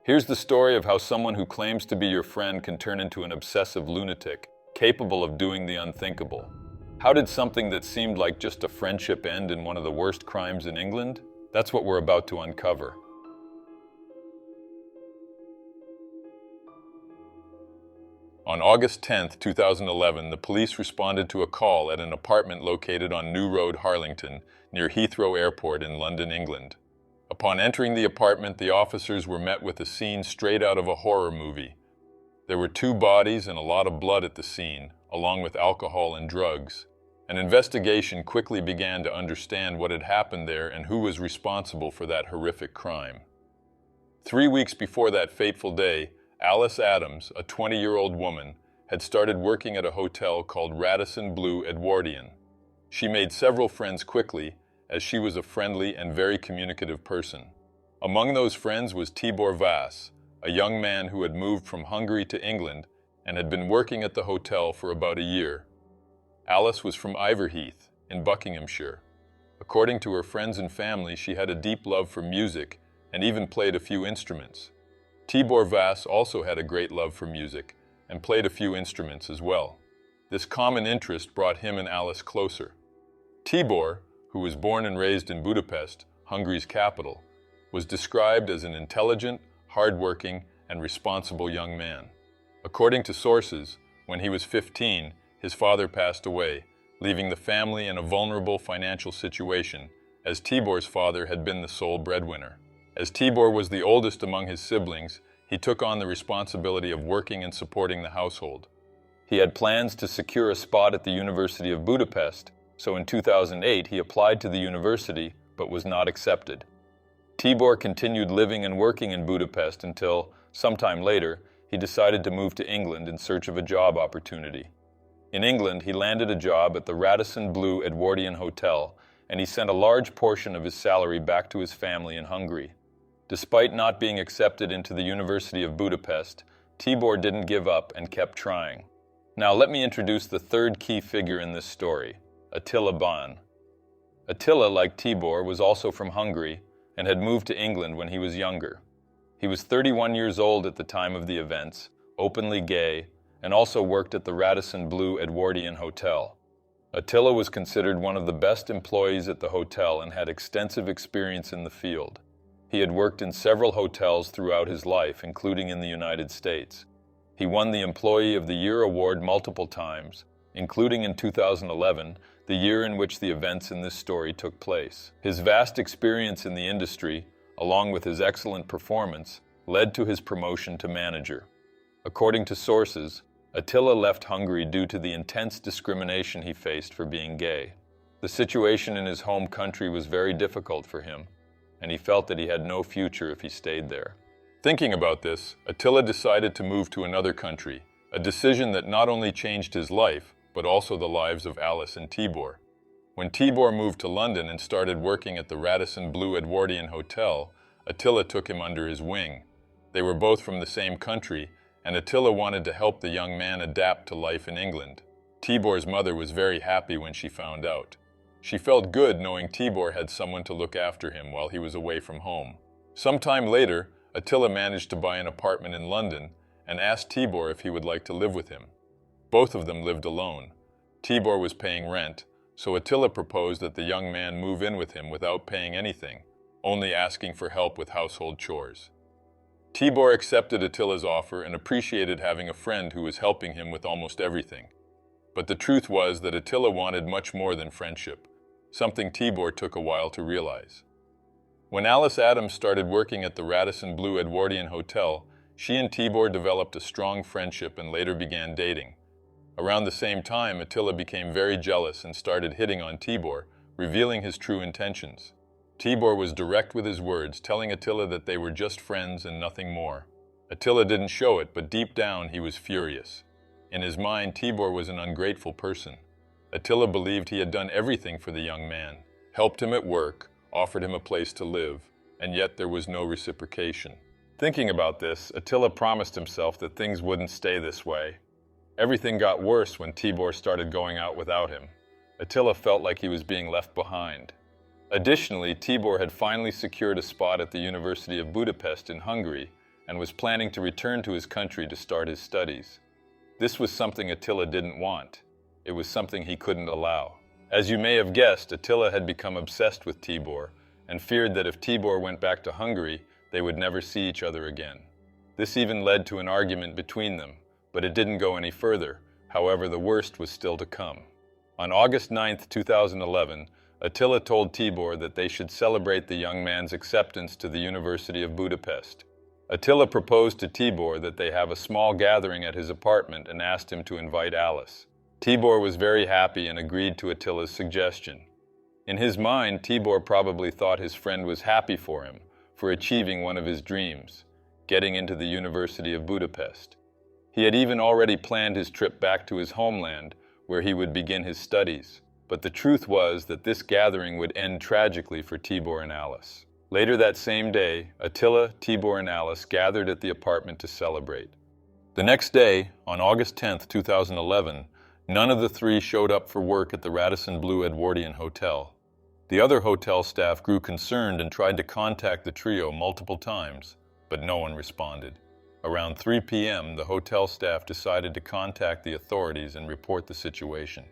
Here's the story of how someone who claims to be your friend can turn into an obsessive lunatic, capable of doing the unthinkable. How did something that seemed like just a friendship end in one of the worst crimes in England? That's what we're about to uncover. On August 10, 2011, the police responded to a call at an apartment located on New Road, Harlington, near Heathrow Airport in London, England. Upon entering the apartment, the officers were met with a scene straight out of a horror movie. There were 2 bodies and a lot of blood at the scene, along with alcohol and drugs. An investigation quickly began to understand what had happened there and who was responsible for that horrific crime. 3 weeks before that fateful day, Alice Adams, a 20-year-old woman, had started working at a hotel called Radisson Blu Edwardian. She made several friends quickly, as she was a friendly and very communicative person. Among those friends was Tibor Vass, a young man who had moved from Hungary to England and had been working at the hotel for about a year. Alice was from Iverheath, in Buckinghamshire. According to her friends and family, she had a deep love for music and even played a few instruments. Tibor Vass also had a great love for music and played a few instruments as well. This common interest brought him and Alice closer. Tibor, who was born and raised in Budapest, Hungary's capital, was described as an intelligent, hardworking, and responsible young man. According to sources, when he was 15, his father passed away, leaving the family in a vulnerable financial situation, as Tibor's father had been the sole breadwinner. As Tibor was the oldest among his siblings, he took on the responsibility of working and supporting the household. He had plans to secure a spot at the University of Budapest, so in 2008 he applied to the university but was not accepted. Tibor continued living and working in Budapest until, sometime later, he decided to move to England in search of a job opportunity. In England, he landed a job at the Radisson Blu Edwardian Hotel, and he sent a large portion of his salary back to his family in Hungary. Despite not being accepted into the University of Budapest, Tibor didn't give up and kept trying. Now let me introduce the third key figure in this story, Attila Ban. Attila, like Tibor, was also from Hungary and had moved to England when he was younger. He was 31 years old at the time of the events, openly gay, and also worked at the Radisson Blu Edwardian Hotel. Attila was considered one of the best employees at the hotel and had extensive experience in the field. He had worked in several hotels throughout his life, including in the United States. He won the Employee of the Year award multiple times, including in 2011, the year in which the events in this story took place. His vast experience in the industry, along with his excellent performance, led to his promotion to manager. According to sources, Attila left Hungary due to the intense discrimination he faced for being gay. The situation in his home country was very difficult for him, and he felt that he had no future if he stayed there. Thinking about this, Attila decided to move to another country, a decision that not only changed his life, but also the lives of Alice and Tibor. When Tibor moved to London and started working at the Radisson Blu Edwardian Hotel, Attila took him under his wing. They were both from the same country, and Attila wanted to help the young man adapt to life in England. Tibor's mother was very happy when she found out. She felt good knowing Tibor had someone to look after him while he was away from home. Sometime later, Attila managed to buy an apartment in London and asked Tibor if he would like to live with him. Both of them lived alone. Tibor was paying rent, so Attila proposed that the young man move in with him without paying anything, only asking for help with household chores. Tibor accepted Attila's offer and appreciated having a friend who was helping him with almost everything. But the truth was that Attila wanted much more than friendship, something Tibor took a while to realize. When Alice Adams started working at the Radisson Blu Edwardian Hotel, she and Tibor developed a strong friendship and later began dating. Around the same time, Attila became very jealous and started hitting on Tibor, revealing his true intentions. Tibor was direct with his words, telling Attila that they were just friends and nothing more. Attila didn't show it, but deep down he was furious. In his mind, Tibor was an ungrateful person. Attila believed he had done everything for the young man, helped him at work, offered him a place to live, and yet there was no reciprocation. Thinking about this, Attila promised himself that things wouldn't stay this way. Everything got worse when Tibor started going out without him. Attila felt like he was being left behind. Additionally, Tibor had finally secured a spot at the University of Budapest in Hungary, and was planning to return to his country to start his studies. This was something Attila didn't want. It was something he couldn't allow. As you may have guessed, Attila had become obsessed with Tibor and feared that if Tibor went back to Hungary, they would never see each other again. This even led to an argument between them, but it didn't go any further. However, the worst was still to come. On August 9, 2011, Attila told Tibor that they should celebrate the young man's acceptance to the University of Budapest. Attila proposed to Tibor that they have a small gathering at his apartment and asked him to invite Alice. Tibor was very happy and agreed to Attila's suggestion. In his mind, Tibor probably thought his friend was happy for him, for achieving one of his dreams, getting into the University of Budapest. He had even already planned his trip back to his homeland, where he would begin his studies. But the truth was that this gathering would end tragically for Tibor and Alice. Later that same day, Attila, Tibor, and Alice gathered at the apartment to celebrate. The next day, on August 10, 2011, none of the three showed up for work at the Radisson Blu Edwardian Hotel. The other hotel staff grew concerned and tried to contact the trio multiple times, but no one responded. Around 3 p.m., the hotel staff decided to contact the authorities and report the situation.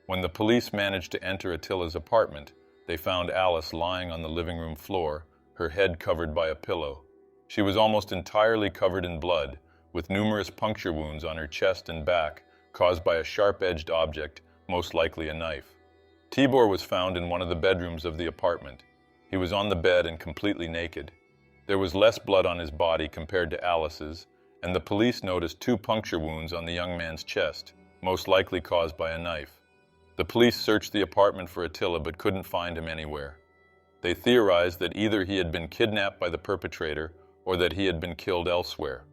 When the police managed to enter Attila's apartment, they found Alice lying on the living room floor, her head covered by a pillow. She was almost entirely covered in blood, with numerous puncture wounds on her chest and back, caused by a sharp-edged object, most likely a knife. Tibor was found in one of the bedrooms of the apartment. He was on the bed and completely naked. There was less blood on his body compared to Alice's, and the police noticed 2 puncture wounds on the young man's chest, most likely caused by a knife. The police searched the apartment for Attila but couldn't find him anywhere. They theorized that either he had been kidnapped by the perpetrator or that he had been killed elsewhere.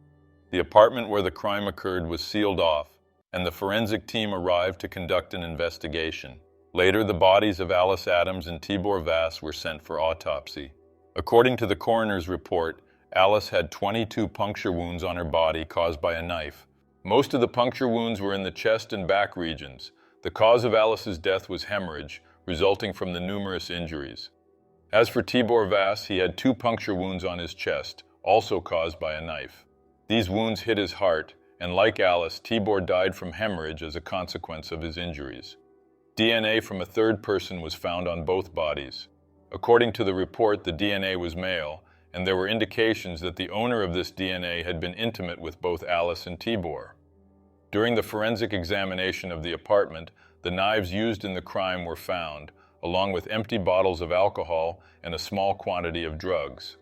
The apartment where the crime occurred was sealed off, and the forensic team arrived to conduct an investigation. Later, the bodies of Alice Adams and Tibor Vass were sent for autopsy. According to the coroner's report, Alice had 22 puncture wounds on her body caused by a knife. Most of the puncture wounds were in the chest and back regions. The cause of Alice's death was hemorrhage, resulting from the numerous injuries. As for Tibor Vass, he had 2 puncture wounds on his chest, also caused by a knife. These wounds hit his heart, and like Alice, Tibor died from hemorrhage as a consequence of his injuries. DNA from a third person was found on both bodies. According to the report, the DNA was male, and there were indications that the owner of this DNA had been intimate with both Alice and Tibor. During the forensic examination of the apartment, the knives used in the crime were found, along with empty bottles of alcohol and a small quantity of drugs.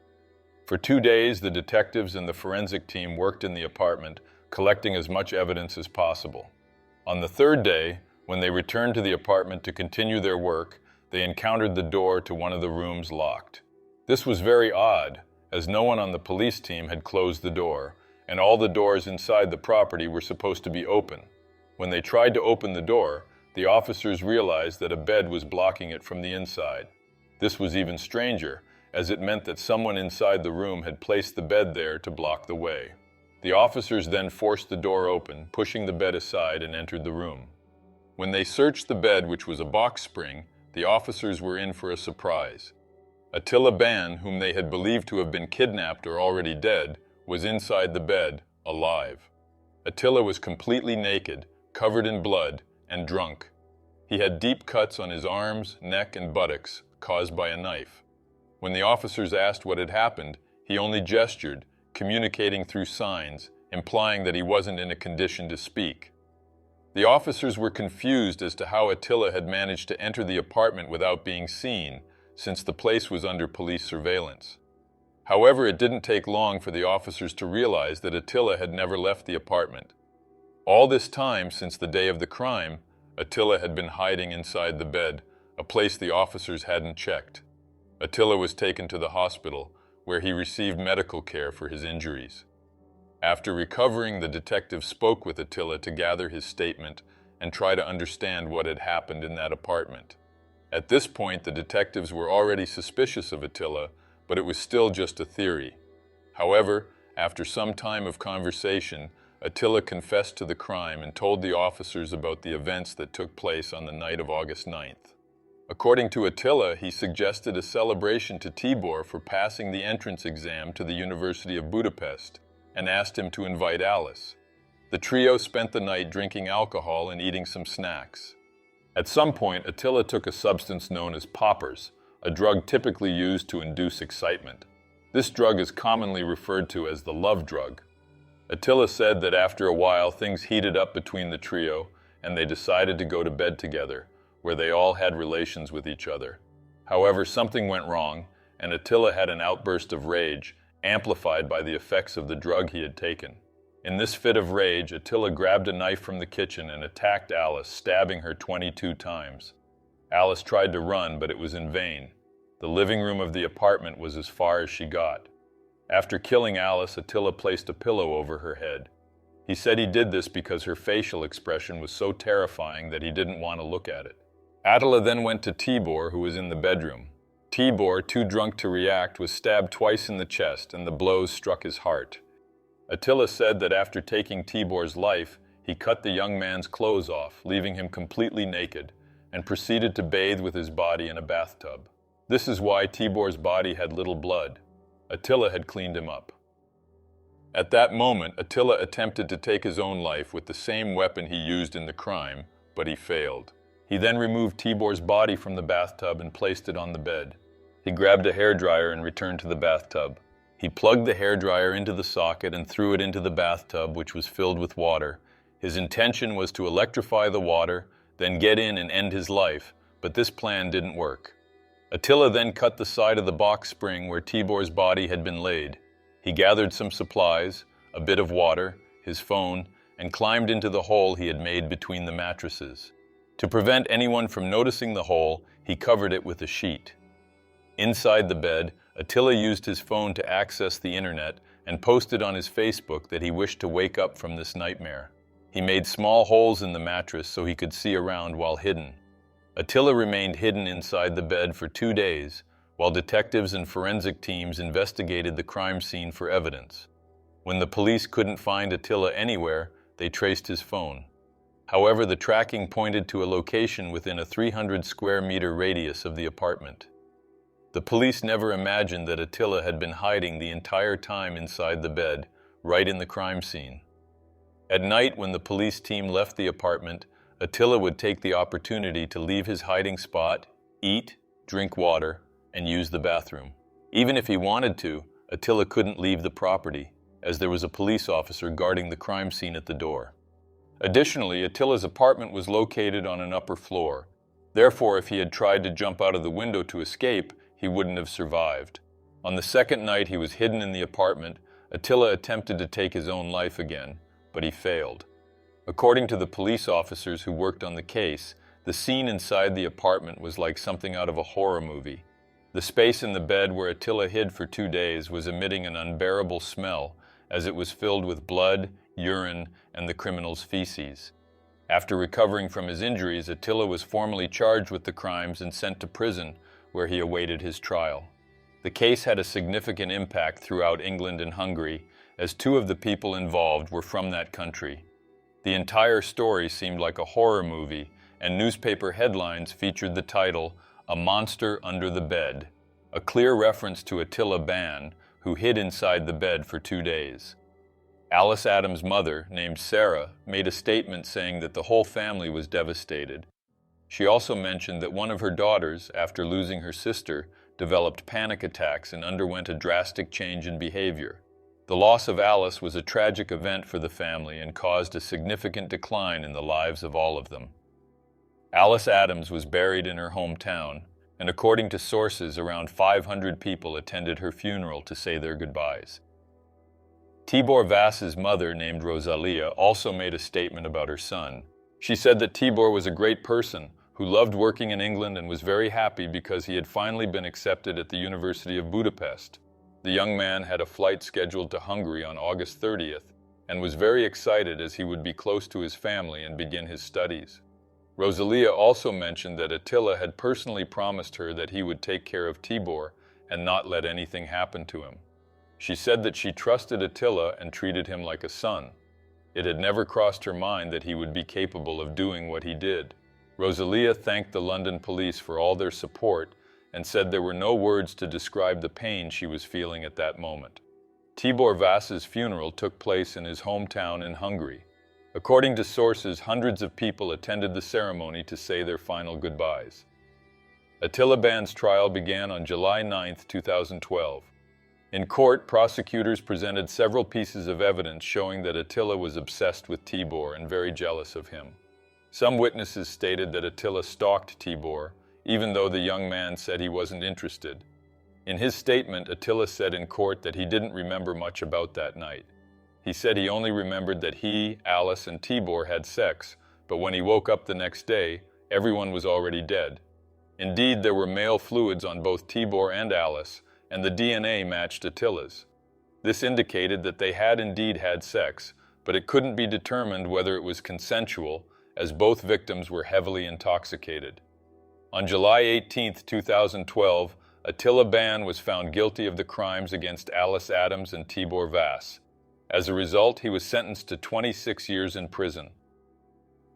For 2 days, the detectives and the forensic team worked in the apartment, collecting as much evidence as possible. On the 3rd day, when they returned to the apartment to continue their work, they encountered the door to one of the rooms locked. This was very odd, as no one on the police team had closed the door, and all the doors inside the property were supposed to be open. When they tried to open the door, the officers realized that a bed was blocking it from the inside. This was even stranger, as it meant that someone inside the room had placed the bed there to block the way. The officers then forced the door open, pushing the bed aside, and entered the room. When they searched the bed, which was a box spring, the officers were in for a surprise. Attila Ban, whom they had believed to have been kidnapped or already dead, was inside the bed, alive. Attila was completely naked, covered in blood, and drunk. He had deep cuts on his arms, neck, and buttocks, caused by a knife. When the officers asked what had happened, he only gestured, communicating through signs, implying that he wasn't in a condition to speak. The officers were confused as to how Attila had managed to enter the apartment without being seen, since the place was under police surveillance. However, it didn't take long for the officers to realize that Attila had never left the apartment. All this time, since the day of the crime, Attila had been hiding inside the bed, a place the officers hadn't checked. Attila was taken to the hospital, where he received medical care for his injuries. After recovering, the detective spoke with Attila to gather his statement and try to understand what had happened in that apartment. At this point, the detectives were already suspicious of Attila, but it was still just a theory. However, after some time of conversation, Attila confessed to the crime and told the officers about the events that took place on the night of August 9th. According to Attila, he suggested a celebration to Tibor for passing the entrance exam to the University of Budapest. and asked him to invite Alice. The trio spent the night drinking alcohol and eating some snacks. At some point, Attila took a substance known as poppers, a drug typically used to induce excitement. This drug is commonly referred to as the love drug. Attila said that after a while things heated up between the trio and they decided to go to bed together, where they all had relations with each other. However, something went wrong, and Attila had an outburst of rage, amplified by the effects of the drug he had taken. In this fit of rage, Attila grabbed a knife from the kitchen and attacked Alice, stabbing her 22 times. Alice tried to run, but it was in vain. The living room of the apartment was as far as she got. After killing Alice, Attila placed a pillow over her head. He said he did this because her facial expression was so terrifying that he didn't want to look at it. Attila then went to Tibor, who was in the bedroom. Tibor, too drunk to react, was stabbed twice in the chest, and the blows struck his heart. Attila said that after taking Tibor's life, he cut the young man's clothes off, leaving him completely naked, and proceeded to bathe with his body in a bathtub. This is why Tibor's body had little blood. Attila had cleaned him up. At that moment, Attila attempted to take his own life with the same weapon he used in the crime, but he failed. He then removed Tibor's body from the bathtub and placed it on the bed. He grabbed a hairdryer and returned to the bathtub. He plugged the hairdryer into the socket and threw it into the bathtub, which was filled with water. His intention was to electrify the water, then get in and end his life, but this plan didn't work. Attila then cut the side of the box spring where Tibor's body had been laid. He gathered some supplies, a bit of water, his phone, and climbed into the hole he had made between the mattresses. To prevent anyone from noticing the hole, he covered it with a sheet. Inside the bed, Attila used his phone to access the internet and posted on his Facebook that he wished to wake up from this nightmare. He made small holes in the mattress so he could see around while hidden. Attila remained hidden inside the bed for 2 days, while detectives and forensic teams investigated the crime scene for evidence. When the police couldn't find Attila anywhere, they traced his phone. However, the tracking pointed to a location within a 300 square meter radius of the apartment. The police never imagined that Attila had been hiding the entire time inside the bed, right in the crime scene. At night, when the police team left the apartment, Attila would take the opportunity to leave his hiding spot, eat, drink water, and use the bathroom. Even if he wanted to, Attila couldn't leave the property, as there was a police officer guarding the crime scene at the door. Additionally, Attila's apartment was located on an upper floor. Therefore, if he had tried to jump out of the window to escape, he wouldn't have survived. On the second night he was hidden in the apartment, Attila attempted to take his own life again, but he failed. According to the police officers who worked on the case, the scene inside the apartment was like something out of a horror movie. The space in the bed where Attila hid for 2 days was emitting an unbearable smell, as it was filled with blood, urine, and the criminal's feces. After recovering from his injuries, Attila was formally charged with the crimes and sent to prison, where he awaited his trial. The case had a significant impact throughout England and Hungary, as 2 of the people involved were from that country. The entire story seemed like a horror movie, and newspaper headlines featured the title, "A Monster Under the Bed," a clear reference to Attila Ban, who hid inside the bed for 2 days. Alice Adams' mother, named Sarah, made a statement saying that the whole family was devastated. She also mentioned that one of her daughters, after losing her sister, developed panic attacks and underwent a drastic change in behavior. The loss of Alice was a tragic event for the family and caused a significant decline in the lives of all of them. Alice Adams was buried in her hometown, and according to sources, around 500 people attended her funeral to say their goodbyes. Tibor Vass's mother, named Rosalia, also made a statement about her son. She said that Tibor was a great person who loved working in England and was very happy because he had finally been accepted at the University of Budapest. The young man had a flight scheduled to Hungary on August 30th and was very excited as he would be close to his family and begin his studies. Rosalia also mentioned that Attila had personally promised her that he would take care of Tibor and not let anything happen to him. She said that she trusted Attila and treated him like a son. It had never crossed her mind that he would be capable of doing what he did. Rosalia thanked the London police for all their support and said there were no words to describe the pain she was feeling at that moment. Tibor Vass's funeral took place in his hometown in Hungary. According to sources, hundreds of people attended the ceremony to say their final goodbyes. Attila Ban's trial began on July 9, 2012. In court, prosecutors presented several pieces of evidence showing that Attila was obsessed with Tibor and very jealous of him. Some witnesses stated that Attila stalked Tibor, even though the young man said he wasn't interested. In his statement, Attila said in court that he didn't remember much about that night. He said he only remembered that he, Alice, and Tibor had sex, but when he woke up the next day, everyone was already dead. Indeed, there were male fluids on both Tibor and Alice, and the DNA matched Attila's. This indicated that they had indeed had sex, but it couldn't be determined whether it was consensual, as both victims were heavily intoxicated. On July 18, 2012, Attila Ban was found guilty of the crimes against Alice Adams and Tibor Vass. As a result, he was sentenced to 26 years in prison.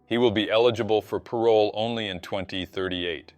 He will be eligible for parole only in 2038.